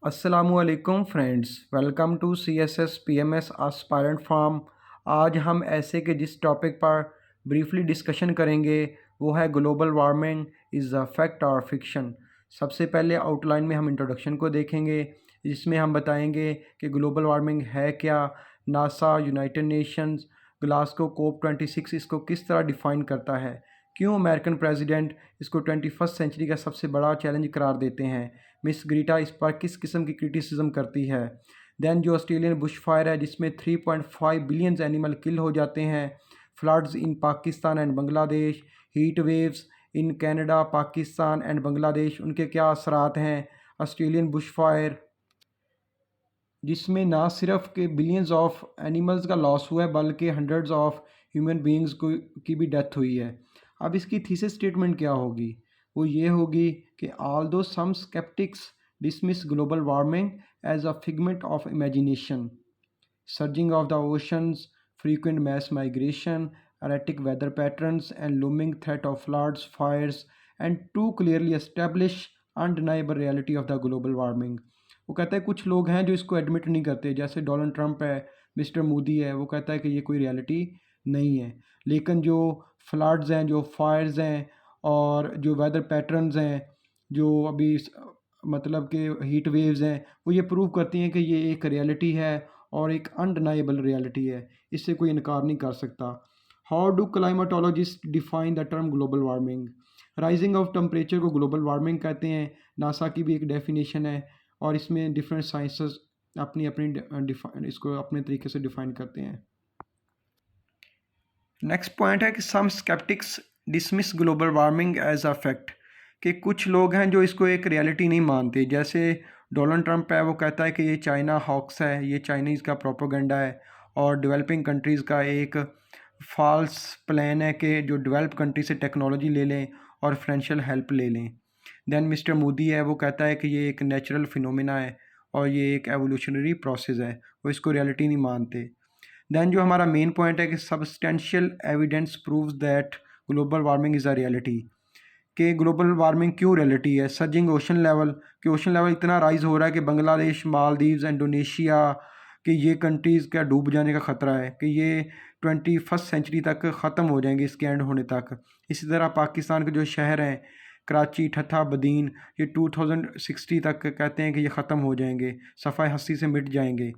अस्सलामुअलैकुम friends, welcome to CSS PMS aspirant farm. आज हम ऐसे के जिस टॉपिक पर ब्रीफली डिस्कशन करेंगे वो है global warming is a fact और फिक्शन। सबसे पहले आउटलाइन में हम इंट्रोडक्शन को देखेंगे, जिसमें हम बताएंगे कि ग्लोबल वार्मिंग है क्या, NASA, United Nations, Glasgow COP26 इसको किस तरह डिफ़ाइन करता है, क्यों अमेरिकन प्रेसिडेंट इसको 21st सेंचुरी का सबसे बड़ा चैलेंज करार देते हैं, मिस ग्रीटा इस पर किस किस्म की क्रिटिसिज्म करती है। दैन जो ऑस्ट्रेलियन बुश फायर है जिसमें 3.5 बिलियन एनिमल किल हो जाते हैं, floods in Pakistan and Bangladesh, heat waves in Canada, Pakistan and Bangladesh, उनके क्या असरात हैं। ऑस्ट्रेलियन बुश फायर जिसमें ना सिर्फ के बिलियंस ऑफ एनिमल्स का लॉस हुआ है बल्कि हंड्रेड्स ऑफ ह्यूमन बीइंग्स को की भी डेथ हुई है। अब इसकी थीसिस स्टेटमेंट क्या होगी? वो ये होगी कि although some sceptics dismiss global warming as a figment of imagination, surging of the oceans, frequent mass migration, erratic weather patterns, and looming threat of floods, fires, and too clearly establish undeniable reality of the global warming। वो कहता है कुछ लोग हैं जो इसको admit नहीं करते, जैसे डोनाल्ड ट्रंप है, मिस्टर मोदी है, वो कहता है कि ये कोई रियलिटी नहीं है। लेकिन जो फ्लड्स हैं, जो फायर्स हैं और जो वेदर पैटर्न्स हैं, जो अभी मतलब कि हीट वेव्स हैं, वो ये प्रूव करती हैं कि ये एक रियलिटी है और एक अनडिनाइबल रियलिटी है, इससे कोई इनकार नहीं कर सकता। How do climatologist define the term global warming? Rising of temperature को ग्लोबल वार्मिंग कहते हैं, नासा की भी एक डेफिनेशन है और इसमें डिफरेंट साइंसेस अपनी अपनी इसको अपने तरीके से डिफाइन करते हैं। नेक्स्ट पॉइंट है कि some sceptics dismiss global warming as a fact, कि कुछ लोग हैं जो इसको एक रियलिटी नहीं मानते। जैसे डोनाल्ड ट्रंप है, वो कहता है कि ये चाइना हॉक्स है, ये चाइनीज़ का प्रोपोगंडा है और डेवलपिंग कंट्रीज़ का एक फॉल्स प्लान है कि जो डेवलप कंट्री से टेक्नोलॉजी ले लें और फाइनेंशियल हेल्प ले लें। देन मिस्टर मोदी है, वो कहता है कि ये एक नेचुरल फिनोमिना है और ये एक एवोल्यूशनरी प्रोसेस है, वो इसको रियलिटी नहीं मानते। दैन जो हमारा मेन पॉइंट है कि substantial evidence proves that global warming is a reality, कि ग्लोबल वार्मिंग क्यों रियलिटी है। सर्जिंग ओशन लेवल, कि ओशन लेवल इतना राइज हो रहा है कि बांग्लादेश, मालदीव्स, इंडोनेशिया कि ये कंट्रीज़ का डूब जाने का ख़तरा है, कि ये 21st सेंचुरी तक ख़त्म हो जाएंगे, इसके एंड होने तक। इसी तरह पाकिस्तान के जो शहर हैं कराची, ठट्ठा, बदीन, ये 2060 तक कहते हैं कि ये ख़त्म हो जाएंगे, सफ़ाई हस्ती से मिट जाएंगे।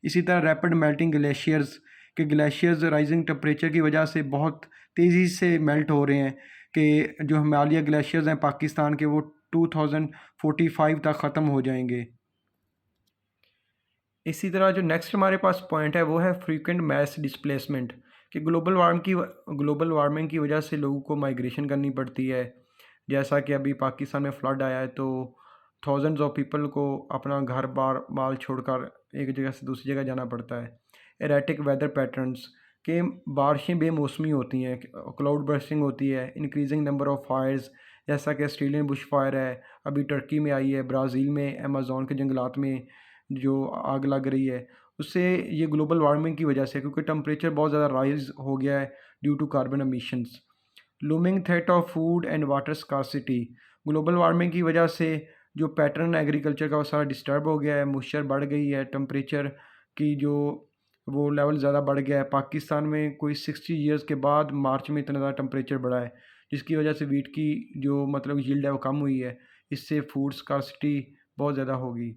इसी तरह रैपिड मेल्टिंग ग्लेशियर्स, के ग्लेशियर्स राइजिंग टेम्परेचर की वजह से बहुत तेज़ी से मेल्ट हो रहे हैं, कि जो हिमालय ग्लेशियर्स हैं पाकिस्तान के, वो 2045 तक ख़त्म हो जाएंगे। इसी तरह जो नेक्स्ट हमारे पास पॉइंट है वो है फ्रीक्वेंट मैस डिस्प्लेसमेंट, कि ग्लोबल वार्मिंग की वजह से लोगों को माइग्रेशन करनी पड़ती है। जैसा कि अभी पाकिस्तान में फ्लड आया है तो थाउजेंड्स ऑफ पीपल को अपना घर बार बाल छोड़कर एक जगह से दूसरी जगह जाना पड़ता है। एरेटिक वेदर पैटर्न्स, के बारिशें बेमौसमी होती हैं, क्लाउड बर्स्टिंग होती है, इंक्रीजिंग नंबर ऑफ फायर्स, जैसा कि ऑस्ट्रेलियन बुश फायर है, अभी टर्की में आई है, ब्राज़ील में अमेज़न के जंगलात में जो आग लग रही है, उससे ये ग्लोबल वार्मिंग की वजह से, क्योंकि टेम्परेचर बहुत ज़्यादा राइज हो गया है due to carbon emissions. Looming threat of food and water scarcity, global warming की वजह से जो पैटर्न एग्रीकल्चर का वो सारा डिस्टर्ब हो गया है, मॉइस्चर बढ़ गई है, टेम्परेचर की जो वो लेवल ज़्यादा बढ़ गया है। पाकिस्तान में कोई 60 ईयर्स के बाद मार्च में इतना ज़्यादा टेम्परेचर बढ़ा है, जिसकी वजह से वीट की जो मतलब यील्ड है वो कम हुई है, इससे फूड स्कार्सिटी बहुत ज़्यादा होगी।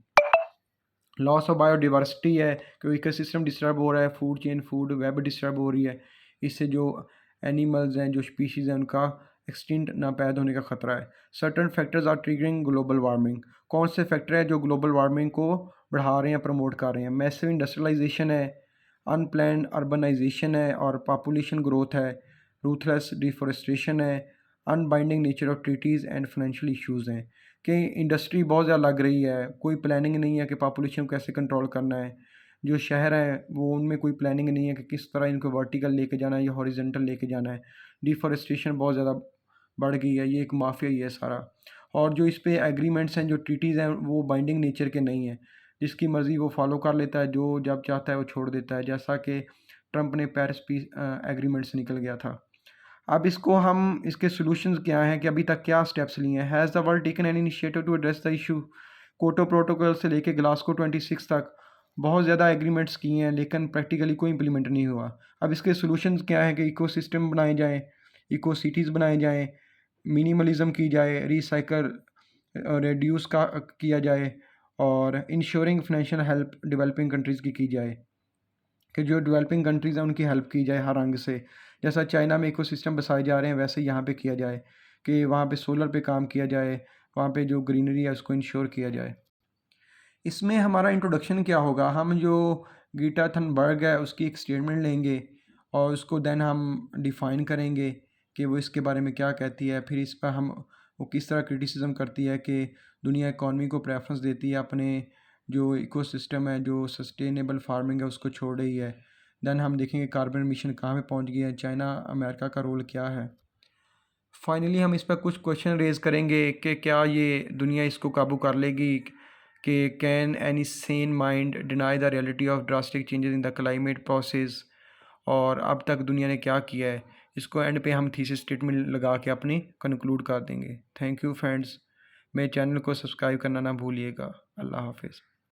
लॉस ऑफ बायोडिवर्सिटी है, क्योंकि इकोसिस्टम डिस्टर्ब हो रहा है, food chain, food web disturb हो रही है, इससे जो एनिमल्स हैं, जो स्पीशीज़ हैं, उनका एक्सटिंक्ट ना पैदा होने का ख़तरा है। Certain factors are triggering global warming, कौन से फैक्टर हैं जो ग्लोबल वार्मिंग को बढ़ा रहे हैं, प्रमोट कर रहे हैं? मैसिव इंडस्ट्रियलाइजेशन है, अनप्लान्ड अर्बनाइजेशन है और पॉपुलेशन ग्रोथ है, रूथलेस डिफॉरेस्टेशन है, unbinding nature of treaties and financial issues हैं, कि इंडस्ट्री बहुत ज़्यादा लग रही है, कोई प्लानिंग नहीं है कि पॉपुलेशन को कैसे कंट्रोल करना है। जो शहर हैं वो उनमें कोई प्लानिंग नहीं है कि किस तरह इनको वर्टिकल लेके जाना है या हॉरिजेंटल लेके जाना है। डिफॉरेस्टेशन बहुत ज़्यादा बढ़ गई है, ये एक माफिया ही है सारा। और जो इस पे एग्रीमेंट्स हैं, जो ट्रीटीज़ हैं, वो बाइंडिंग नेचर के नहीं हैं, जिसकी मर्ज़ी वो फॉलो कर लेता है, जो जब चाहता है वो छोड़ देता है, जैसा कि ट्रंप ने पेरिस पीस एग्रीमेंट से निकल गया था। अब इसको हम इसके सॉल्यूशंस क्या हैं, कि अभी तक क्या स्टेप्स लिए हैं? Has the world taken any initiative to address the issue? Kyoto protocol से लेके ग्लासगो 26 तक बहुत ज़्यादा एग्रीमेंट्स किए हैं, लेकिन प्रैक्टिकली कोई इम्प्लीमेंट नहीं हुआ। अब इसके सॉल्यूशंस क्या हैं कि इकोसिस्टम बनाए जाएँ, इको सिटीज़ बनाए जाएँ, मिनिमलिज़्म की जाए, रिसाइकल रिड्यूस का किया जाए और ensuring financial help developing countries की जाए, कि जो डेवलपिंग कंट्रीज़ हैं उनकी हेल्प की जाए हर अंग से। जैसा चाइना में इकोसिस्टम बसाए जा रहे हैं वैसे यहाँ पे किया जाए, कि वहाँ पे सोलर पे काम किया जाए, वहाँ पे जो ग्रीनरी है उसको इंश्योर किया जाए। इसमें हमारा इंट्रोडक्शन क्या होगा, हम जो गीटा थनबर्ग है उसकी एक स्टेटमेंट लेंगे और उसको देन हम डिफ़ाइन करेंगे कि वो इसके बारे में क्या कहती है। फिर इस पर हम वो किस तरह क्रिटिसिज्म करती है कि दुनिया इकॉनमी को प्रेफरेंस देती है, अपने जो इकोसिस्टम है, जो सस्टेनेबल फार्मिंग है उसको छोड़ रही है। देन हम देखेंगे कार्बन एमिशन कहाँ पे पहुंच गया है, चाइना अमेरिका का रोल क्या है। फाइनली हम इस पर कुछ क्वेश्चन रेज़ करेंगे कि क्या ये दुनिया इसको काबू कर लेगी, कि can any Sen mind deny the reality of drastic changes in the climate process, और अब तक दुनिया ने क्या किया है। इसको एंड पे हम थीसिस स्टेटमेंट लगा के अपनी कंक्लूड कर देंगे। थैंक यू फ्रेंड्स, मेरे चैनल को सब्सक्राइब करना ना भूलिएगा। अल्लाह हाफिज़।